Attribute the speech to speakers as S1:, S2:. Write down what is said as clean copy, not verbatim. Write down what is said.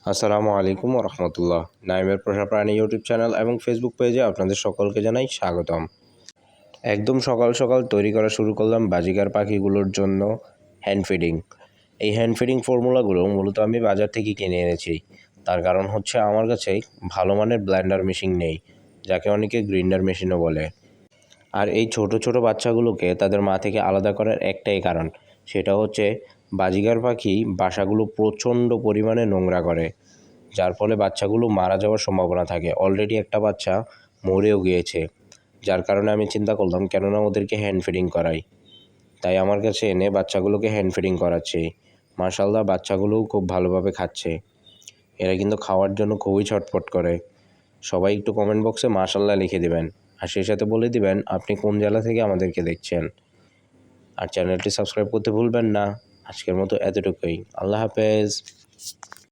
S1: আসসালামু আলাইকুম রহমতুল্লাহ। নাইমের পোষা প্রাণী ইউটিউব চ্যানেল এবং ফেসবুক পেজে আপনাদের সকলকে জানাই স্বাগতম। একদম সকাল সকাল তৈরি করা শুরু করলাম বাজিকার পাখিগুলোর জন্য হ্যান্ড ফিডিং। এই হ্যান্ড ফিডিং ফর্মুলাগুলো মূলত আমি বাজার থেকে কিনে এনেছি। তার কারণ হচ্ছে আমার কাছে ভালো মানের ব্লেন্ডার মেশিন নেই, যাকে অনেকে গ্রিন্ডার মেশিনও বলে। আর এই ছোট ছোট বাচ্চাগুলোকে তাদের মা থেকে আলাদা করার একটাই কারণ, সেটা হচ্ছে বাজিগার পাখি বাসাগুলো প্রচণ্ড পরিমাণে নোংরা করে, যার ফলে বাচ্চাগুলো মারা যাওয়ার সম্ভাবনা থাকে। অলরেডি একটা বাচ্চা মরেও গিয়েছে, যার কারণে আমি চিন্তা করলাম কেননা ওদেরকে হ্যান্ড ফিডিং করাই। তাই আমার কাছে এনে বাচ্চাগুলোকে হ্যান্ড ফিডিং করাচ্ছি। মাশাআল্লাহ, বাচ্চাগুলোও খুব ভালোভাবে খাচ্ছে। এরা কিন্তু খাওয়ার জন্য খুবই ছটফট করে। সবাই একটু কমেন্ট বক্সে মাশাআল্লাহ লিখে দিবেন, আর সেই সাথে বলে দিবেন আপনি কোন জেলা থেকে আমাদেরকে দেখছেন। আর চ্যানেলটি সাবস্ক্রাইব করতে ভুলবেন না। আজকের মতো এতটুকুই। আল্লাহ হাফেজ।